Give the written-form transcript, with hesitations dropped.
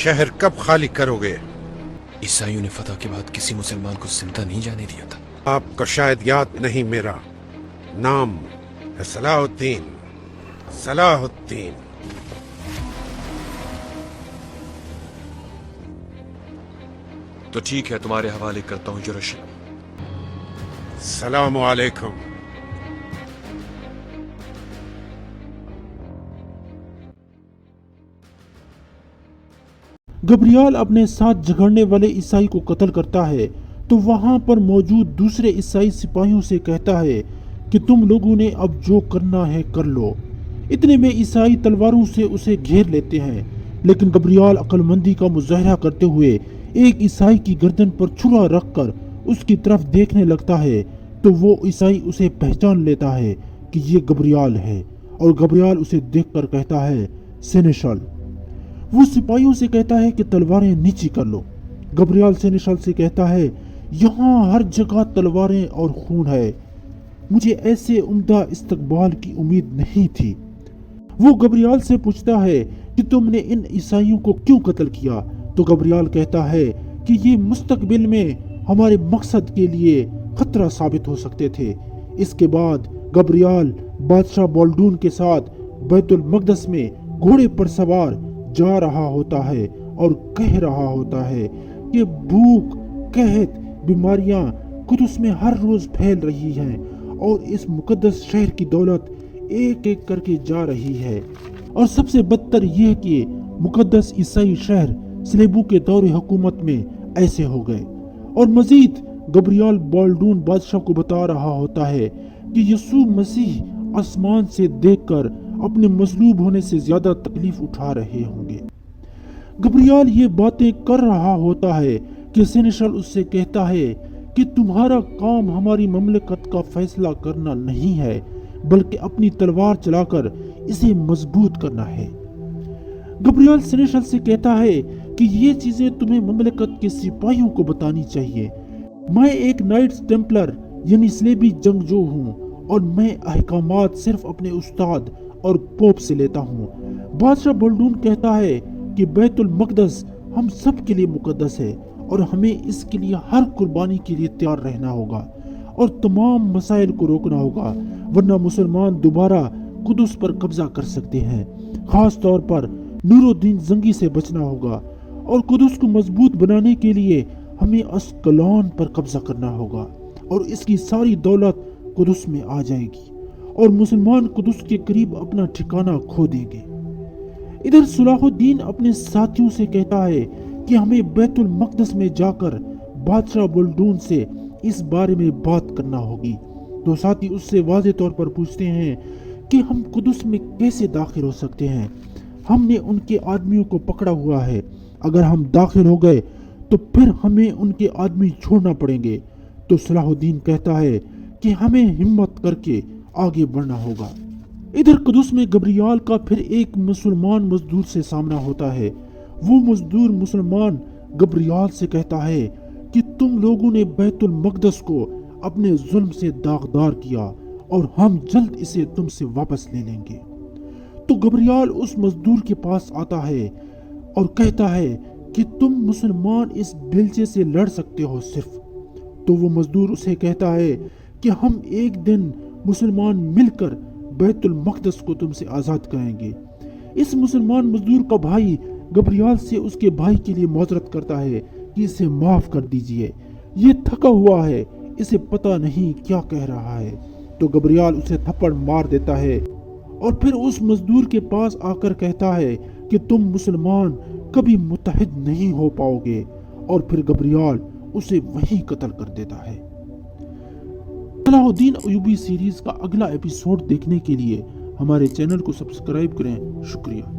शहर कब खाली करोगे? ईसाइयों ने फतह के बाद किसी मुसलमान को जिंदा नहीं जाने दिया था। आपको शायद याद नहीं, मेरा नाम है सलाहुद्दीन। सलाहुद्दीन। तो ठीक है, तुम्हारे हवाले करता हूं यरूशलेम। सलाम अलैकुम। गब्रियाल अपने साथ झगड़ने वाले ईसाई को कत्ल करता है तो वहां पर मौजूद दूसरे ईसाई सिपाहियों से कहता है कि तुम लोगों ने अब जो करना है कर लो। इतने में ईसाई तलवारों से उसे घेर लेते हैं, लेकिन गब्रियाल अक्लमंदी का मुजाहरा करते हुए एक ईसाई की गर्दन पर छुरा रखकर उसकी तरफ देखने लगता है तो वो ईसाई उसे पहचान लेता है कि ये गब्रियाल है, और गब्रियाल उसे देखकर कहता है सेनेशल। वो सिपाहियों से कहता है कि तलवारें नीची कर लो। गब्रियाल सेनेशल से कहता है यहाँ हर जगह तलवारें और खून है, मुझे ऐसे उम्दा इस्तकबाल की उम्मीद नहीं थी। वो गब्रियाल से पूछता है कि तुमने इन ईसाइयों को क्यों कत्ल किया, तो गब्रियाल कहता है कि ये मुस्तकबिल में हमारे मकसद के लिए खतरा साबित हो सकते थे। इसके बाद गब्रियाल बादशाह बाल्डून के साथ बैतुल मकदस में घोड़े पर सवार जा रहा होता है और कह रहा होता है कि भूख, कहत, बीमारियां कुदस में हर रोज फैल रही हैं और इस मुकद्दस शहर की दौलत एक एक करके जा रही है। और सबसे बदतर यह कि मुकद्दस ईसाई शहर स्लेबू के दौरे हुकूमत में ऐसे हो गए। और मजीद गब्रियाल बाल्डून बादशाह को बता रहा होता है कि यीशु मसीह आसमान से देखकर अपने मसलूब होने से ज्यादा तकलीफ उठा रहे होंगे। गब्रियाल ये बातें कर रहा होता है कि सेनेशल उससे कहता है कि तुम्हारा काम हमारी ममलकत का फैसला करना नहीं है, बल्कि अपनी तलवार चलाकर इसे मजबूत करना है। गब्रियाल सेनेशल से कहता है कि ये चीजें तुम्हें ममलकत के सिपाहियों को बतानी चाहिए। मैं एक नाइट्स टेम्पलर यानी स्लेबी जंगजू हूँ और मैं अहकामात सिर्फ अपने उस्ताद और पोप से लेता हूँ। बादशाह बाल्डून कहता है कि बैतुल मकदस हम सब के लिए मुकद्दस है और हमें इसके लिए हर कुर्बानी के लिए तैयार रहना होगा और तमाम मसाइल को रोकना होगा, वरना मुसलमान दोबारा कुदस पर कब्जा कर सकते हैं। खास तौर पर नूरुद्दीन जंगी से बचना होगा और कुदस को मजबूत बनाने के लिए हमें अस्कलान पर कब्जा करना होगा और इसकी सारी दौलत कुदस में आ जाएगी और मुसलमान कुदस के करीब अपना ठिकाना खो देंगे। इधर सलाहुद्दीन अपने साथियों से कहता है कि हमें बैतुल मकदस में जाकर बादशाह बाल्डून से इस बारे में बात करना होगी। तो साथी उससे वाज़े तौर पर पूछते हैं कि हम कुदस में कैसे दाखिल हो सकते हैं, हमने उनके आदमियों को पकड़ा हुआ है, अगर हम दाखिल हो गए तो फिर हमें उनके आदमी छोड़ना पड़ेंगे। तो सलाहुद्दीन कहता है कि हमें हिम्मत करके आगे बढ़ना होगा। इधर कुदस में गब्रियाल का फिर एक मुसलमान मजदूर से सामना होता है। वो मजदूर मुसलमान गब्रियाल से कहता है कि तुम लोगों ने बैतुल मकदस को अपने जुल्म से दागदार किया और हम जल्द इसे तुमसे वापस ले लेंगे। तो गब्रियाल उस मजदूर के पास आता है और कहता है कि तुम मुसलमान इस बेलचे से लड़ सकते हो सिर्फ। तो वो मजदूर उसे कहता है कि हम एक दिन मुसलमान मिलकर बैतुल मकदस को तुमसे आजाद कराएंगे। इस मुसलमान मजदूर का भाई गब्रियाल से उसके भाई के लिए माजरत करता है कि इसे माफ कर दीजिए, ये थका हुआ है, इसे पता नहीं क्या कह रहा है। तो गब्रियाल उसे थप्पड़ मार देता है और फिर उस मजदूर के पास आकर कहता है कि तुम मुसलमान कभी मुत्तहिद नहीं हो पाओगे, और फिर गब्रियाल उसे वहीं कत्ल कर देता है। सलाहुद्दीन अय्यूबी सीरीज का अगला एपिसोड देखने के लिए हमारे चैनल को सब्सक्राइब करें। शुक्रिया।